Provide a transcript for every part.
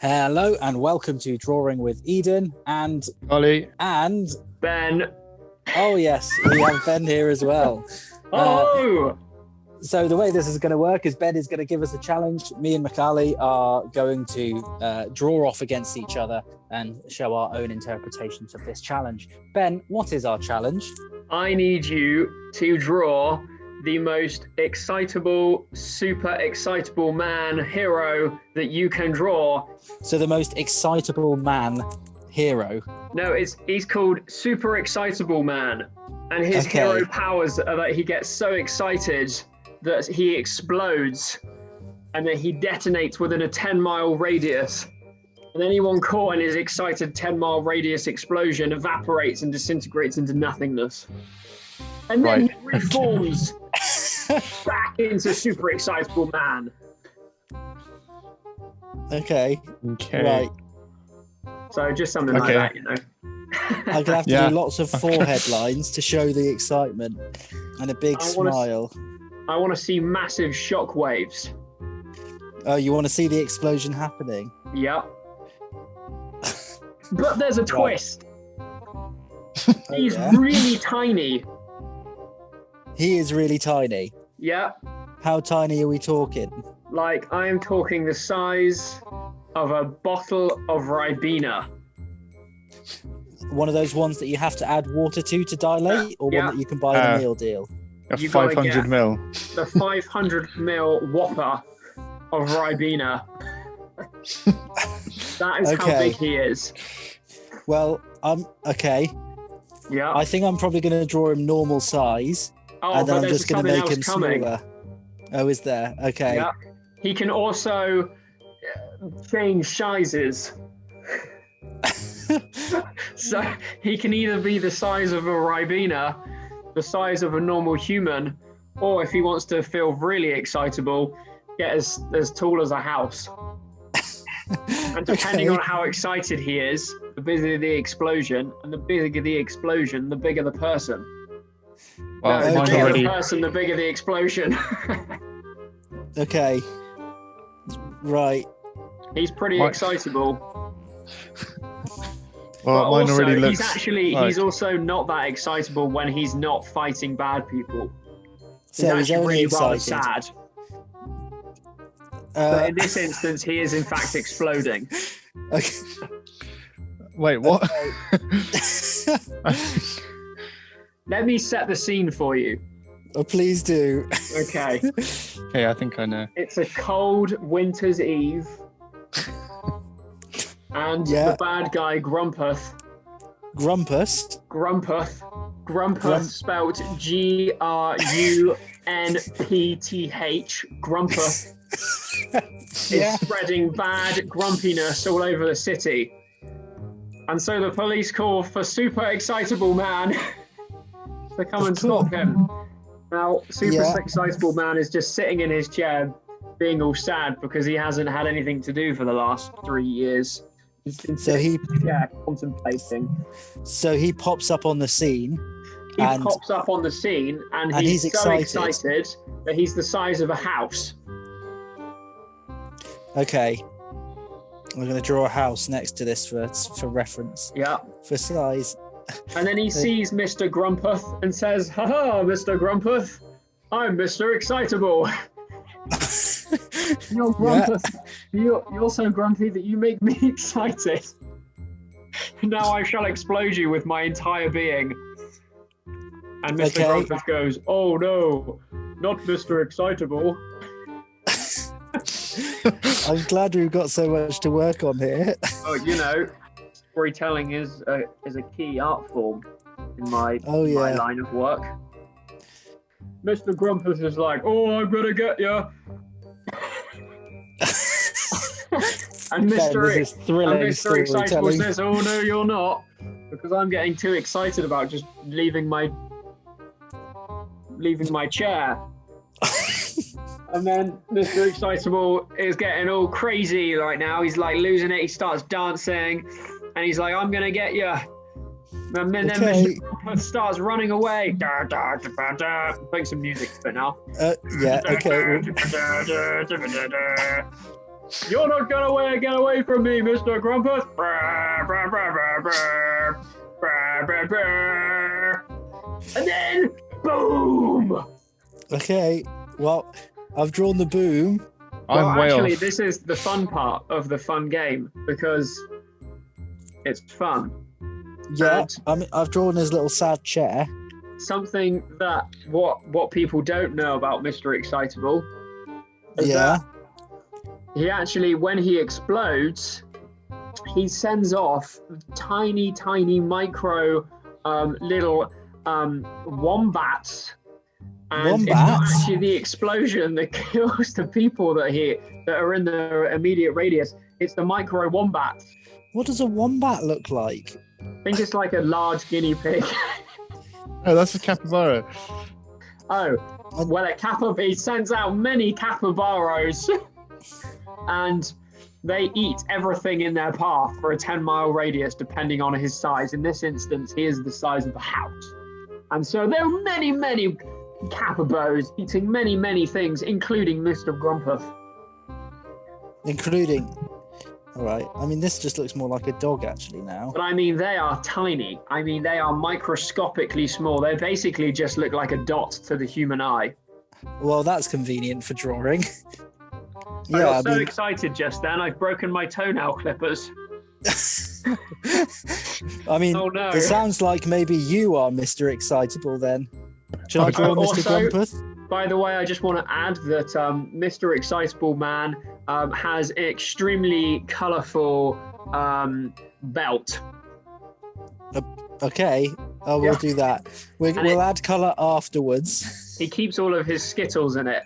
Hello and welcome to Drawing with Eden and Ollie and Ben. oh yes, we have Ben here as well. Oh! So the way this is going to work is Ben is going to give us a challenge. Me and Mikali are going to draw off against each other and show our own interpretations of this challenge. Ben, what is our challenge? I need you to draw the most excitable, super excitable man hero that you can draw. So the most excitable man hero. No, he's called Super Excitable Man. And his hero powers are that he gets so excited that he explodes and that he detonates within a 10-mile radius. And anyone caught in his excited 10-mile radius explosion evaporates and disintegrates into nothingness. And then he reforms back into Super Excitable Man. Okay. Right. So just something like that, you know. I'm gonna have to do lots of forehead lines to show the excitement and a big smile. I want to see massive shock waves. Oh, you want to see the explosion happening? Yep. But there's a twist. He's really tiny. He is really tiny. Yeah. How tiny are we talking? Like, I am talking the size of a bottle of Ribena. One of those ones that you have to add water to dilate, or one that you can buy in a meal deal? A 500 mil. The 500 mil whopper of Ribena. That is how big he is. Well, okay. Yeah. I think I'm probably going to draw him normal size. And then I'm just going to make him smaller. Oh, is there? Okay. Yeah. He can also change sizes. So he can either be the size of a Ribena, the size of a normal human, or if he wants to feel really excitable, get as tall as a house. And depending on how excited he is, the bigger the explosion, and the bigger the explosion, the bigger the person. Well, the bigger the person, the bigger the explosion. Okay. Right. He's pretty excitable. Well, mine also, already looks. He's also not that excitable when he's not fighting bad people. So he's only really excited. rather sad. But in this instance, he is in fact exploding. Okay. Wait, what? Let me set the scene for you. Oh, please do. Okay. Okay, I think I know. It's a cold winter's eve. And the bad guy, Grumpeth. Grumpus? Grumpeth, spelled Grunpth. Grumpeth is spreading bad grumpiness all over the city. And so the police call for Super Excitable Man to come and stop him. Now, Super Excitable Man is just sitting in his chair being all sad because he hasn't had anything to do for the last 3 years. He's been contemplating. So he pops up on the scene. And he's so excited that he's the size of a house. Okay. We're going to draw a house next to this for reference. Yeah. For size. And then he sees Mr. Grumpeth and says, "Ha-ha, Mr. Grumpeth, I'm Mr. Excitable." You're Grumpeth. You're so grumpy that you make me excited. Now I shall explode you with my entire being. And Mr. Grumpeth goes, "Oh no, not Mr. Excitable." I'm glad we've got so much to work on here. Oh, you know, storytelling is a key art form in my line of work. Mr. Grumpus is like, "Oh, I'm gonna get ya." And Mr. Excitable says, "Oh no, you're not, because I'm getting too excited about just leaving my chair." And then Mr. Excitable is getting all crazy right now. He's like losing it. He starts dancing, and he's like, "I'm gonna get you." And then Mr. Grumpus starts running away. Playing some music for now. Okay. You're not gonna get away from me, Mr. Grumpus. Brr, brr, brr, brr, brr. Brr, brr, brr. And then, boom! Okay, well, I've drawn the boom. I'm way actually, off. this is the fun part of the fun game because it's fun. Yeah, And I've drawn his little sad chair. something that what people don't know about Mr. Excitable is Yeah. that he actually, when he explodes, he sends off tiny micro little wombats. And it's not Wombats? actually the explosion that kills the people that are in the immediate radius. It's the micro wombats. What does a wombat look like? I think it's like a large guinea pig. Oh, that's a capybara. Oh, well, he sends out many capybaras, and they eat everything in their path for a 10-mile radius, depending on his size. In this instance, he is the size of a house. And so there are many capybaras eating many things, including Mr. Grumpus. Including... All right. I mean, this just looks more like a dog, actually, now. But I mean, they are tiny. I mean, they are microscopically small. They basically just look like a dot to the human eye. Well, that's convenient for drawing. I Yeah, got so excited just then, I've broken my toenail clippers. I mean, Oh no. it sounds like maybe you are Mr. Excitable then. Should I draw Mr. Also- Grumpus? By the way, I just want to add that Mr. Excitable Man has an extremely colourful belt. Okay, I will Yeah. do that. We'll add colour afterwards. He keeps all of his Skittles in it.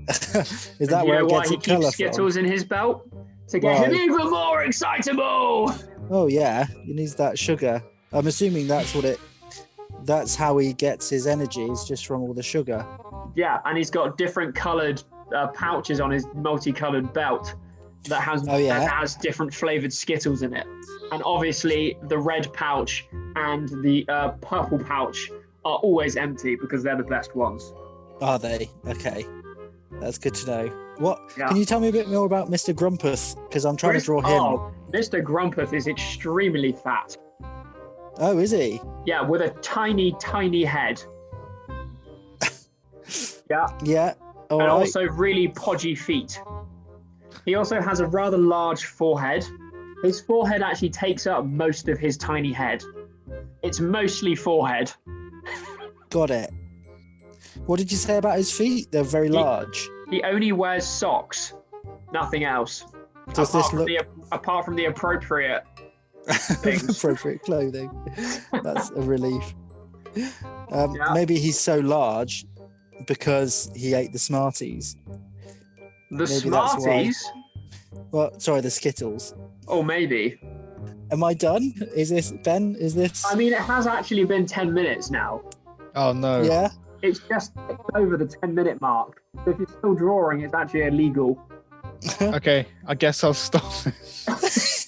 Is that You where know it why gets he its colour keeps Skittles in his belt? To get him Why? even more excitable! Oh yeah, he needs that sugar. I'm assuming that's how he gets his energy, is just from all the sugar. Yeah, and he's got different coloured pouches on his multicoloured belt that has different flavoured Skittles in it. And obviously, the red pouch and the purple pouch are always empty because they're the best ones. Are they? Okay, that's good to know. What? Yeah. Can you tell me a bit more about Mr. Grumpus? Because I'm trying to draw him. Oh, Mr. Grumpus is extremely fat. Oh, is he? Yeah, with a tiny head. Yeah, Yeah. All and right. also really podgy feet. He also has a rather large forehead. His forehead actually takes up most of his tiny head. It's mostly forehead. Got it. What did you say about his feet? They're very large. He only wears socks, nothing else. Does this look Apart from the appropriate things. appropriate clothing? That's a relief. Yeah. Maybe he's so large because he ate the Smarties. The Maybe that's why. Smarties? Well, sorry, the Skittles. Oh, maybe. Am I done? Is this Ben? Is this? I mean, it has actually been 10 minutes now. Oh no. Yeah. It's just over the 10-minute mark. So if you're still drawing, it's actually illegal. Okay, I guess I'll stop.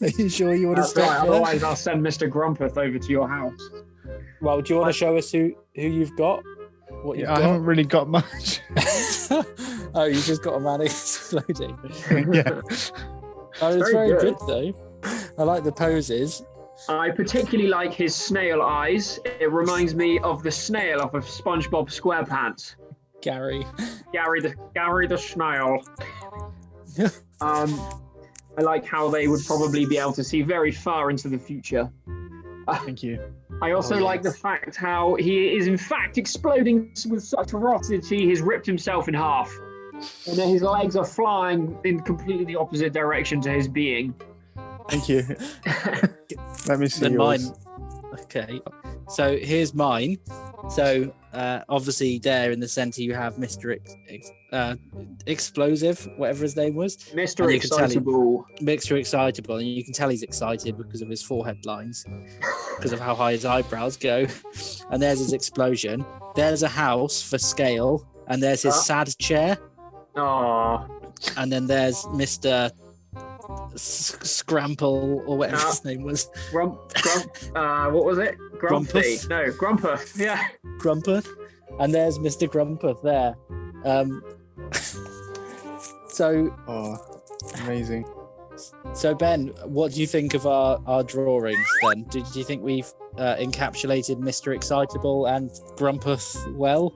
Are you sure you want to That's stop right, there? otherwise I'll send Mr. Grumpus over to your house. Well, do you want to show us who you've got? What you've Yeah, I haven't really got much. Oh, you just got a man exploding. Yeah. Oh, it's Very very good. good though. I like the poses. I particularly like his snail eyes. It reminds me of the snail off of SpongeBob SquarePants. Gary. Gary the snail. I like how they would probably be able to see very far into the future. Thank you. I also Oh, like the yes. fact how he is in fact exploding with such ferocity he's ripped himself in half. And then his legs are flying in completely the opposite direction to his being. Thank you. Let me see Then yours. mine. Okay. So here's mine. So obviously there in the centre you have Mr. Explosive, whatever his name was. Mr. And you can tell him- Excitable. Mr. Excitable, and you can tell he's excited because of his forehead lines, because of how high his eyebrows go. And there's his explosion. There's a house for scale, and there's his sad chair, Aww. and then there's Mr. Scrample or whatever his name was, What was it? Grumpy. Grumpus. No, Grumpus. Yeah. Grumpus, and there's Mr. Grumpus there. So Oh, Amazing. So Ben, what do you think of our drawings then? Do you think we've encapsulated Mr. Excitable and Grumpus well?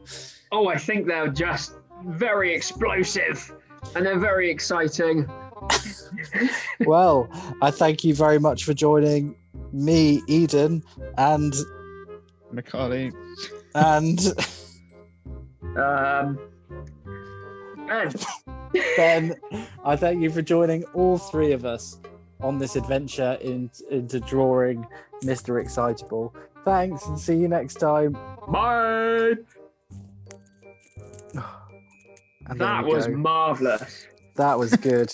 Oh, I think they're just very explosive and they're very exciting. Well, I thank you very much for joining me, Eden, and Mikali. And Ben. I thank you for joining all three of us on this adventure into drawing Mr. Excitable. Thanks, and see you next time. bye. And there That we was go. marvelous. That was good.